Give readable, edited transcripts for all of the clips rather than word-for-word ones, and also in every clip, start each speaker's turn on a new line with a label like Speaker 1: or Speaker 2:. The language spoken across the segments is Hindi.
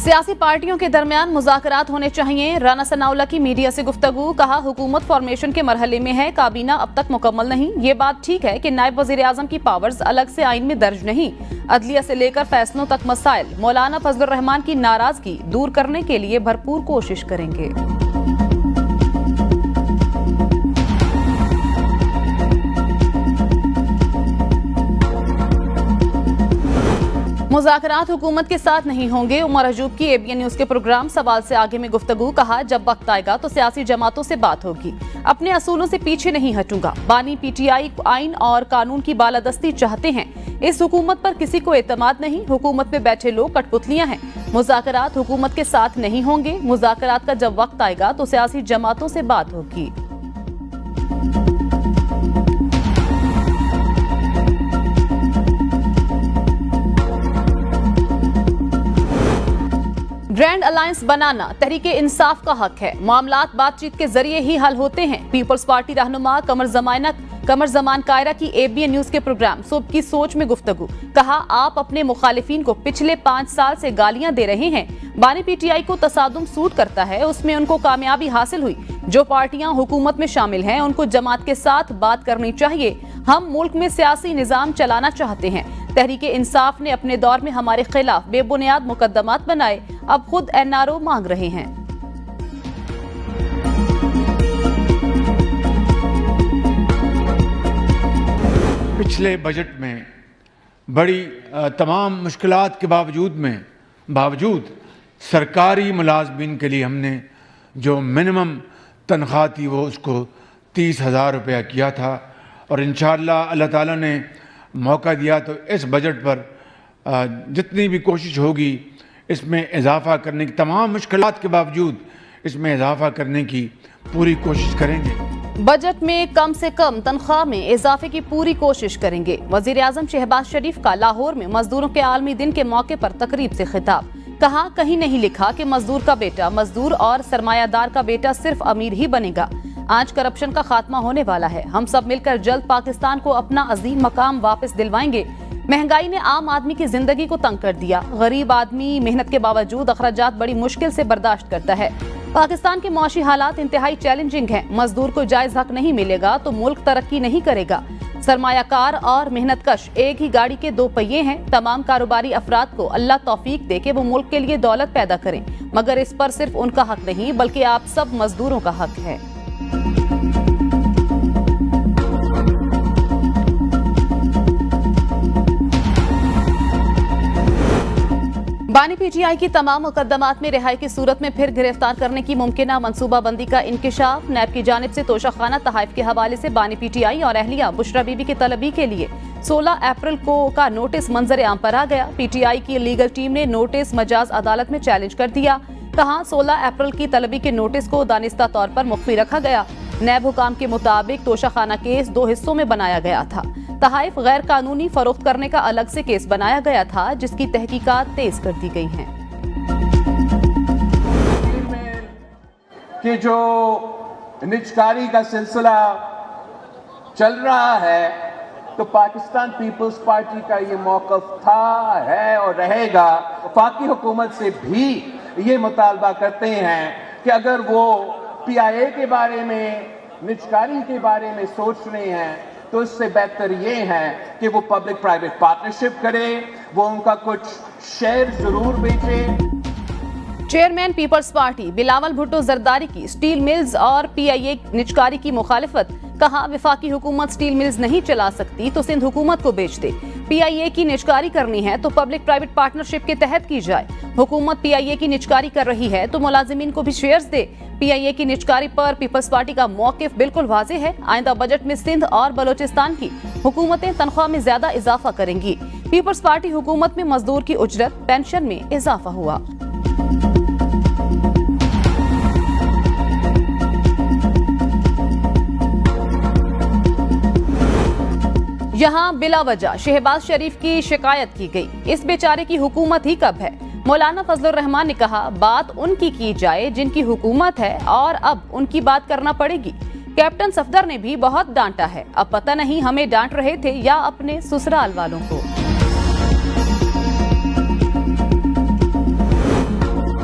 Speaker 1: सियासी पार्टियों के दरमियान मुज़ाकरात होने चाहिए। राना सनाउल्लाह की मीडिया से गुफ्तगू। कहा, हुकूमत फॉर्मेशन के मरहले में है, काबीना अब तक मुकम्मल नहीं। ये बात ठीक है कि नायब वज़ीर आज़म की पावर्स अलग से आइन में दर्ज नहीं। अदलिया से लेकर फैसलों तक मसाइल। मौलाना फजलुर रहमान की नाराजगी दूर करने के लिए भरपूर कोशिश करेंगे। मुज़ाकरात हुकूमत के साथ नहीं होंगे। उमर अजूब की ABN न्यूज़ के प्रोग्राम सवाल से आगे में गुफ्तगू। कहा, जब वक्त आएगा तो सियासी जमातों से बात होगी, अपने असूलों से पीछे नहीं हटूंगा। बानी PTI आइन और कानून की बालादस्ती चाहते हैं। इस हुकूमत पर किसी को एतमाद नहीं। हुकूमत में बैठे लोग कठपुतलियां हैं। मुज़ाकरात हुकूमत के साथ नहीं होंगे। मुज़ाकरात का जब वक्त आएगा तो सियासी जमातों से बात होगी। ग्रैंड अलायंस बनाना तहरीके इंसाफ का हक है। मामलात बातचीत के जरिए ही हल होते हैं। पीपल्स पार्टी रहनुमा कमर जमान कायरा की ABN न्यूज़ के प्रोग्राम सुबह की सोच में गुफ्तगू। कहा, आप अपने मुखालिफिन को पिछले 5 साल से गालियां दे रहे हैं। बानी PTI को तसादुम सूट करता है, उसमें उनको कामयाबी हासिल हुई। जो पार्टियां हुकूमत में शामिल हैं उनको जमात के साथ बात करनी चाहिए। हम मुल्क में सियासी निजाम चलाना चाहते हैं। तहरीके इंसाफ ने अपने दौर में हमारे खिलाफ बेबुनियाद मुकदमात बनाए, अब खुद NRO मांग रहे हैं।
Speaker 2: पिछले बजट में बड़ी तमाम मुश्किलात के बावजूद सरकारी मुलाजमीन के लिए हमने जो मिनिमम तनख्वाह थी वो उसको 30,000 रुपया किया था, और इंशाअल्लाह अल्लाह ताला ने मौका दिया तो इस बजट पर जितनी भी कोशिश होगी इसमें इजाफा करने की, तमाम मुश्किलात के बावजूद इसमें इजाफा करने की पूरी कोशिश करेंगे।
Speaker 1: बजट में कम से कम तनख्वाह में इजाफे की पूरी कोशिश करेंगे। वजीर आजम शहबाज शरीफ का लाहौर में मजदूरों के आलमी दिन के मौके पर तकरीब से खिताब। कहा, कहीं नहीं लिखा कि मजदूर का बेटा, मजदूर और सरमायादार का बेटा सिर्फ अमीर ही बनेगा। आज करप्शन का खात्मा होने वाला है। हम सब मिलकर जल्द पाकिस्तान को अपना अजीम मकाम वापस दिलवाएंगे। महंगाई ने आम आदमी की जिंदगी को तंग कर दिया। गरीब आदमी मेहनत के बावजूद अखराजात बड़ी मुश्किल से बर्दाश्त करता है। पाकिस्तान के मुआशी हालात इंतहाई चैलेंजिंग हैं। मजदूर को जायज हक नहीं मिलेगा तो मुल्क तरक्की नहीं करेगा। सरमायाकार और मेहनतकश एक ही गाड़ी के 2 पहिए हैं। तमाम कारोबारी अफराद को अल्लाह तौफीक दे के वो मुल्क के लिए दौलत पैदा करें, मगर इस पर सिर्फ उनका हक नहीं बल्कि आप सब मजदूरों का हक है। बानी PTI की तमाम मुकदमात में रिहाई की सूरत में फिर गिरफ्तार करने की मुमकिना मनसूबाबंदी का इंकिशाफ। नैब की जानिब से तोशाखाना तहाइफ के हवाले से बानी PTI और अहलिया बुशरा बीबी की तलबी के लिए 16 अप्रैल को का नोटिस मंजर आम पर आ गया। PTI की लीगल टीम ने नोटिस मजाज अदालत में चैलेंज कर दिया। कहा, 16 अप्रैल की तलबी के नोटिस को दानिस्ता तौर पर मुख्फी रखा गया। नैब हुकाम के मुताबिक तोशाखाना केस 2 हिस्सों में बनाया गया था। तहाइफ गैर कानूनी फरोख्त करने का अलग से केस बनाया गया था, जिसकी तहकीकात तेज कर दी गई हैं।
Speaker 3: कि जो निजकारी का सिलसिला चल रहा है तो पाकिस्तान पीपल्स पार्टी का ये मौक़िफ़ था, है और रहेगा। वफाकी हुकूमत से भी ये मुतालबा करते हैं कि अगर वो PIA के बारे में, निजकारी के बारे में सोच रहे हैं तो इससे बेहतर ये है कि वो पब्लिक प्राइवेट पार्टनरशिप करे, वो उनका कुछ शेयर जरूर बेचे।
Speaker 1: चेयरमैन पीपल्स पार्टी बिलावल भुट्टो जरदारी की स्टील मिल्स और PIA निजकारी की मुखालिफत। कहा, विफाकी हुकूमत स्टील मिल्स नहीं चला सकती तो सिंध हुकूमत को बेच दे। PIA की निजकारी करनी है तो पब्लिक प्राइवेट पार्टनरशिप के तहत की जाए। हुकूमत PIA की निजकारी कर रही है तो मुलाजिमीन को भी शेयर्स दे। PIA की निजकारी पर पीपल्स पार्टी का मौकिफ बिल्कुल वाज़े है। आइंदा बजट में सिंध और बलोचिस्तान की हुकूमतें तनख्वाह में ज्यादा इजाफा करेंगी। पीपल्स पार्टी हुकूमत में मजदूर की उजरत, पेंशन में इजाफा हुआ। यहाँ बिला वजह शहबाज शरीफ की शिकायत की गई। इस बेचारे की हुकूमत ही कब है? मौलाना फजलुर रहमान ने कहा, बात उनकी की जाए जिनकी हुकूमत है और अब उनकी बात करना पड़ेगी। कैप्टन सफदर ने भी बहुत डांटा है, अब पता नहीं हमें डांट रहे थे या अपने ससुराल वालों को।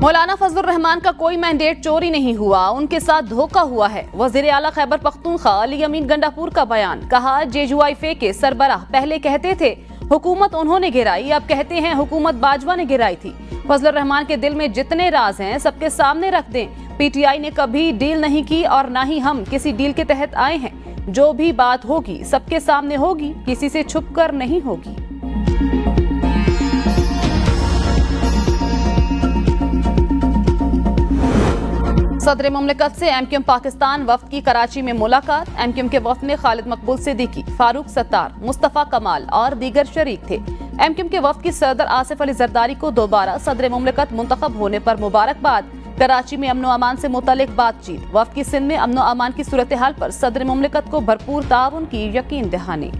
Speaker 1: मौलाना फजलुर रहमान का कोई मैंडेट चोरी नहीं हुआ, उनके साथ धोखा हुआ है। वजीर आला खैबर पख्तूनख्वा अली अमीन गंडापुर का बयान। कहा जेजुआईफे के सरबराह पहले कहते थे हुकूमत उन्होंने गिराई, अब कहते हैं हुकूमत बाजवा ने गिराई थी। फजलुर रहमान के दिल में जितने राज हैं सबके सामने रख दें। पीटीआई ने कभी डील नहीं की और ना ही हम किसी डील के तहत आए हैं। जो भी बात होगी सबके सामने होगी, किसी से छुप कर नहीं होगी। सदर मुमलिकत से एमक्यूएम पाकिस्तान वफ्द की कराची में मुलाकात। एमक्यूएम के वफ्द में खालिद मकबूल सिद्दीकी, फारूक सत्तार, मुस्तफा कमाल और दीगर शरीक थे। एमक्यूएम के वफ्द की सदर आसिफ अली जरदारी को दोबारा सदर मुमलिकत मुंतखब होने पर मुबारकबाद। कराची में अमन अमान से मुतल्लिक बातचीत। वफ्द की सिंध में अमन अमान की सूरत हाल पर सदर मुमलिकत को भरपूर ताउन की यकीन दहानी।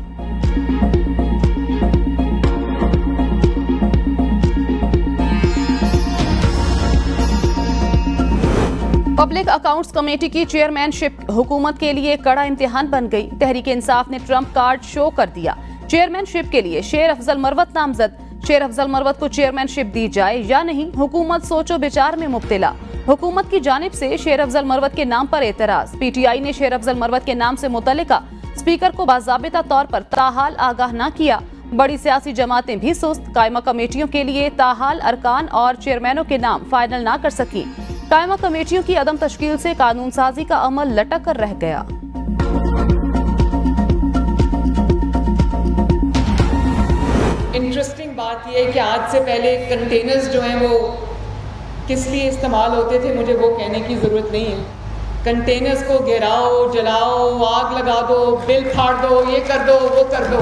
Speaker 1: पब्लिक अकाउंट्स कमेटी की चेयरमैनशिप हुकूमत के लिए कड़ा इम्तिहान बन गई। तहरीक इंसाफ ने ट्रंप कार्ड शो कर दिया। चेयरमैनशिप के लिए शेर अफजल मरवत नामजद। शेर अफजल मरवत को चेयरमैनशिप दी जाए या नहीं, हुकूमत सोचो विचार में मुब्तला। हुकूमत की जानिब से शेर अफजल मरवत के नाम पर एतराज। पीटीआई ने शेर अफजल मरवत के नाम से मुतल्लिका स्पीकर को बाज़ाबिता तौर पर ताहाल आगाह न किया। बड़ी सियासी जमातें भी सुस्त। कायमा कमेटियों के लिए ताहाल अरकान और चेयरमैनों के नाम फाइनल ना कर सकी। कायमा कमेटियों की अदम तश्कील से कानून साजी का अमल लटक कर रह गया।
Speaker 4: इंटरेस्टिंग बात यह है कि आज से पहले कंटेनर्स जो हैं वो किस लिए इस्तेमाल होते थे मुझे वो कहने की ज़रूरत नहीं है। कंटेनर्स को गिराओ, जलाओ, आग लगा दो, बिल फाड़ दो, ये कर दो, वो कर दो।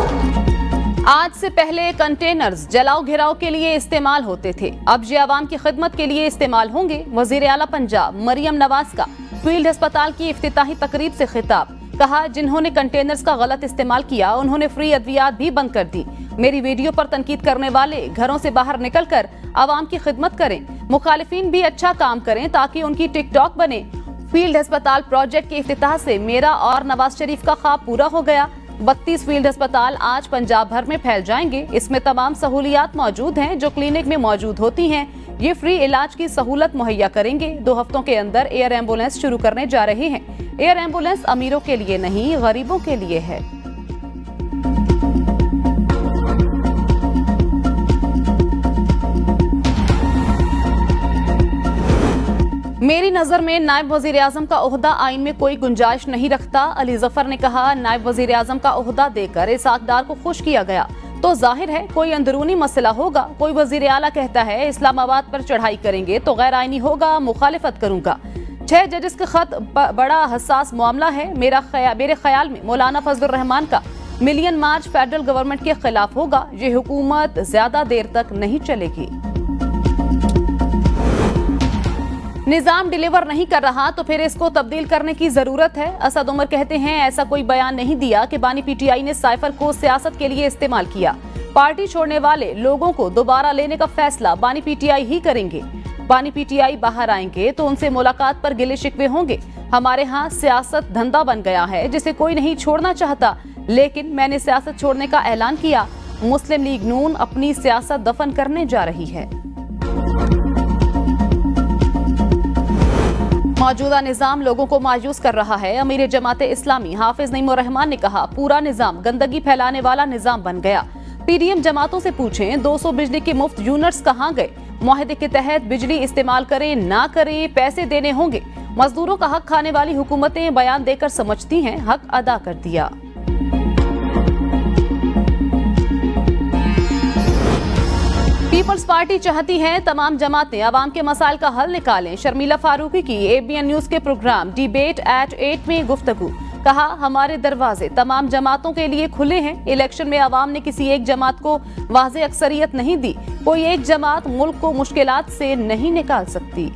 Speaker 1: आज से पहले कंटेनर्स जलाओ घिराव के लिए इस्तेमाल होते थे, अब ये आवाम की खिदमत के लिए इस्तेमाल होंगे। वजीर आला पंजाब मरियम नवाज का फील्ड अस्पताल की इफ्तिताही तकरीब से खिताब। कहा जिन्होंने कंटेनर्स का गलत इस्तेमाल किया उन्होंने फ्री अद्वियात भी बंद कर दी। मेरी वीडियो पर तनकीद करने वाले घरों से बाहर निकल कर आवाम की खिदमत करें। मुखालिफिन भी अच्छा काम करें ताकि उनकी टिकटॉक बने। फील्ड अस्पताल प्रोजेक्ट के इफ्तिताह से मेरा और नवाज शरीफ का ख्वाब पूरा हो गया। 32 फील्ड अस्पताल आज पंजाब भर में फैल जाएंगे। इसमें तमाम सहूलियात मौजूद हैं जो क्लिनिक में मौजूद होती हैं। ये फ्री इलाज की सहूलत मुहैया करेंगे। 2 हफ्तों के अंदर एयर एम्बुलेंस शुरू करने जा रहे हैं। एयर एम्बुलेंस अमीरों के लिए नहीं, गरीबों के लिए है। मेरी नजर में नायब वजीर आजम का ओहदा आइन में कोई गुंजाइश नहीं रखता। अली जफर ने कहा नायब वजीर आजम का ओहदा देकर इसाक डार को खुश किया गया तो जाहिर है कोई अंदरूनी मसला होगा। कोई वजीर आला कहता है इस्लामाबाद पर चढ़ाई करेंगे तो गैर आइनी होगा, मुखालिफत करूंगा। 6 जजेस के खत बड़ा हसास मामला है। मेरे ख्याल में मौलाना फजलुर रहमान का मिलियन मार्च फेडरल गवर्नमेंट के खिलाफ होगा। ये हुकूमत ज्यादा देर तक नहीं चलेगी। निजाम डिलीवर नहीं कर रहा तो फिर इसको तब्दील करने की जरूरत है। असद उमर कहते हैं ऐसा कोई बयान नहीं दिया कि बानी पीटीआई ने साइफर को सियासत के लिए इस्तेमाल किया। पार्टी छोड़ने वाले लोगों को दोबारा लेने का फैसला बानी पीटीआई ही करेंगे। बानी पीटीआई बाहर आएंगे तो उनसे मुलाकात पर गिले शिकवे होंगे। हमारे यहाँ सियासत धंधा बन गया है जिसे कोई नहीं छोड़ना चाहता, लेकिन मैंने सियासत छोड़ने का ऐलान किया। मुस्लिम लीग नून अपनी सियासत दफन करने जा रही है। मौजूदा निजाम लोगों को मायूस कर रहा है। अमीर जमात इस्लामी हाफिज नईमुर रहमान ने कहा पूरा निजाम गंदगी फैलाने वाला निजाम बन गया। पीडीएम जमातों से पूछें 200 बिजली के मुफ्त यूनिट्स कहां गए। मुआहदे के तहत बिजली इस्तेमाल करें ना करें पैसे देने होंगे। मजदूरों का हक खाने वाली हुकूमतें बयान देकर समझती हैं हक अदा कर दिया। पीपल्स पार्टी चाहती है तमाम जमातें अवाम के मसाइल का हल निकालें। शर्मिला फारूकी की एबीएन न्यूज के प्रोग्राम डिबेट एट 8 में गुफ्तगू। कहा हमारे दरवाजे तमाम जमातों के लिए खुले हैं। इलेक्शन में अवाम ने किसी एक जमात को वाज़े अक्सरियत नहीं दी। कोई एक जमात मुल्क को मुश्किलात से नहीं निकाल सकती।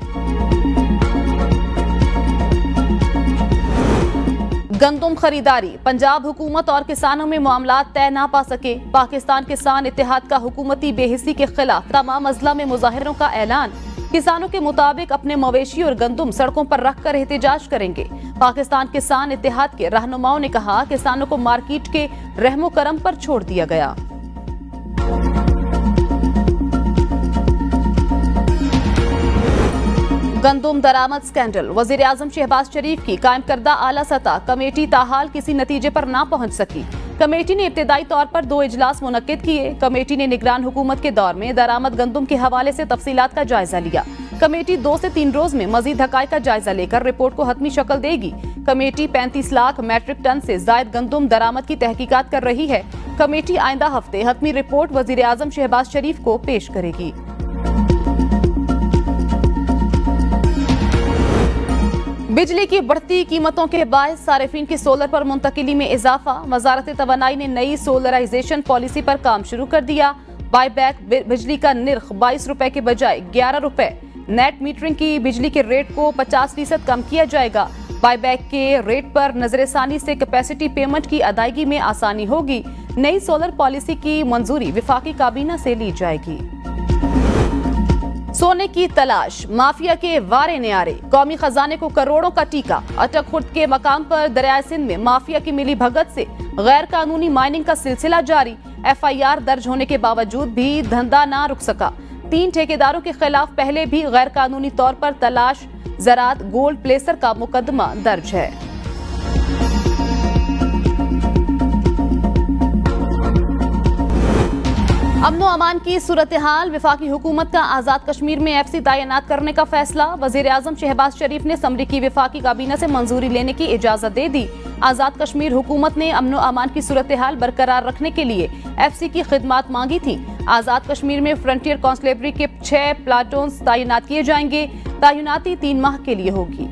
Speaker 1: गंदुम खरीदारी पंजाब हुकूमत और किसानों में मामलात तय ना पा सके। पाकिस्तान किसान इत्तेहाद का हुकूमती बेहिसी के खिलाफ तमाम अजला में मुजाहिरों का ऐलान। किसानों के मुताबिक अपने मवेशी और गंदुम सड़कों पर रखकर एहतजाज करेंगे। पाकिस्तान किसान इत्तेहाद के रहनुमाओं ने कहा किसानों को मार्केट के रहमो करम पर छोड़ दिया गया। गंदुम दरामद स्कैंडल, वजीर आजम शहबाज शरीफ की कायम करदा आला सतह कमेटी ताहाल किसी नतीजे पर ना पहुंच सकी। कमेटी ने इब्तिदाई तौर पर 2 इजलास मुनक्किद किए। कमेटी ने निगरान हुकूमत के दौर में दरामद गंदुम के हवाले से तफसीलात का जायजा लिया। कमेटी 2 से 3 रोज में मजीद हकायक का जायजा लेकर रिपोर्ट को हतमी शक्ल देगी। कमेटी 35 लाख मैट्रिक टन से जायद गंदुम दरामद की तहकीकात कर रही है। कमेटी आइंदा हफ्ते हतमी रिपोर्ट वजीर आजम शहबाज शरीफ को पेश करेगी। बिजली की बढ़ती कीमतों के बायस सारिफीन की सोलर पर मुंतकिली में इजाफा। वजारत तवानाई ने नई सोलराइजेशन पॉलिसी पर काम शुरू कर दिया। बाईबैक बिजली का निर्ख 22 रुपए के बजाय 11 रुपए। नेट मीटरिंग की बिजली के रेट को 50% कम किया जाएगा। बाईबैक के रेट पर नजरसानी से कैपेसिटी पेमेंट की अदायगी में आसानी होगी। नई सोलर पॉलिसी की मंजूरी विफाकी काबीना से ली जाएगी। सोने की तलाश, माफिया के वारे न्यारे, कौमी खजाने को करोड़ों का टीका। अटक खुर्द के मकाम पर दरियाए सिंध में माफिया की मिली भगत से गैर कानूनी माइनिंग का सिलसिला जारी। FIR दर्ज होने के बावजूद भी धंधा ना रुक सका। 3 ठेकेदारों के खिलाफ पहले भी गैर कानूनी तौर पर तलाश, ज़रात, गोल्ड प्लेसर का मुकदमा दर्ज है। अमनो अमान की सूरत हाल, विफाकी हुकूमत का आजाद कश्मीर में FC तैनात करने का फैसला। वजीर आजम शहबाज शरीफ ने असम्बली की विफाकी काबीना से मंजूरी लेने की इजाजत दे दी। आजाद कश्मीर हुकूमत ने अमनो अमान की सूरत हाल बरकरार रखने के लिए FC की खिदमात मांगी थी। आजाद कश्मीर में फ्रंटियर कॉन्सलेबरी के 6 प्लाटून्स तैनात किए जाएंगे। तैनाती 3 माह के लिए होगी।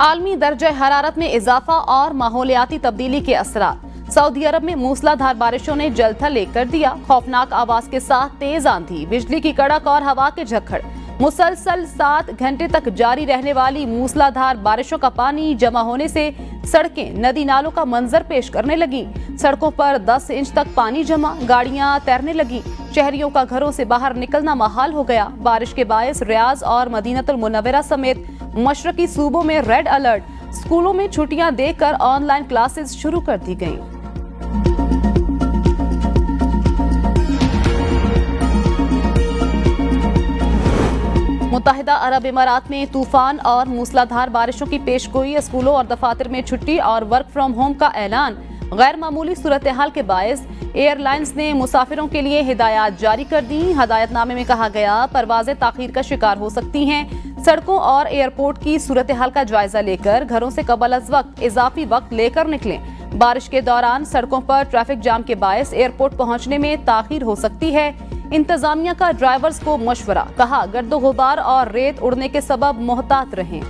Speaker 1: आलमी दर्जे हरारत में इजाफा और माहौलियाती तब्दीली के असरात। सऊदी अरब में मूसलाधार बारिशों ने जलथल कर दिया। खौफनाक आवाज के साथ तेज आंधी, बिजली की कड़क और हवा के झक्कड़। मुसलसल 7 घंटे तक जारी रहने वाली मूसलाधार बारिशों का पानी जमा होने से सड़कें नदी नालों का मंजर पेश करने लगी। सड़कों पर 10 इंच तक पानी जमा, गाड़ियां तैरने लगी। शहरियों का घरों से बाहर निकलना महाल हो गया। बारिश के बायस रियाज और मदीनतुल मुनव्वरा समेत मशरकी सूबों में रेड अलर्ट। स्कूलों में छुट्टियां देकर ऑनलाइन क्लासेस शुरू कर दी गईं। मुत्तहिदा अरब इमारात में तूफान और मूसलाधार बारिशों की पेशगोई। स्कूलों और दफातर में छुट्टी और वर्क फ्रॉम होम का ऐलान। गैर मामूली सूरत हाल के बायस एयरलाइंस ने मुसाफिरों के लिए हिदायत जारी कर दी। हदायतनामे में कहा गया परवाजें ताखीर का शिकार हो सकती हैं। सड़कों और एयरपोर्ट की सूरत हाल का जायजा लेकर घरों से कबल अज वक्त इजाफी वक्त लेकर निकलें। बारिश के दौरान सड़कों पर ट्रैफिक जाम के बायस एयरपोर्ट पहुंचने में ताखीर हो सकती है। इंतजामिया का ड्राइवर्स को मशवरा, कहा गर्दो गुबार और रेत उड़ने के सबब मोहतात रहें।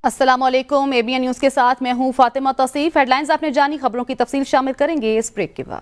Speaker 1: अस्सलाम वालेकुम, ABN न्यूज के साथ मैं हूं फातिमा तौसीफ। हेडलाइंस आपने जानी, खबरों की तफसील शामिल करेंगे इस ब्रेक के बाद।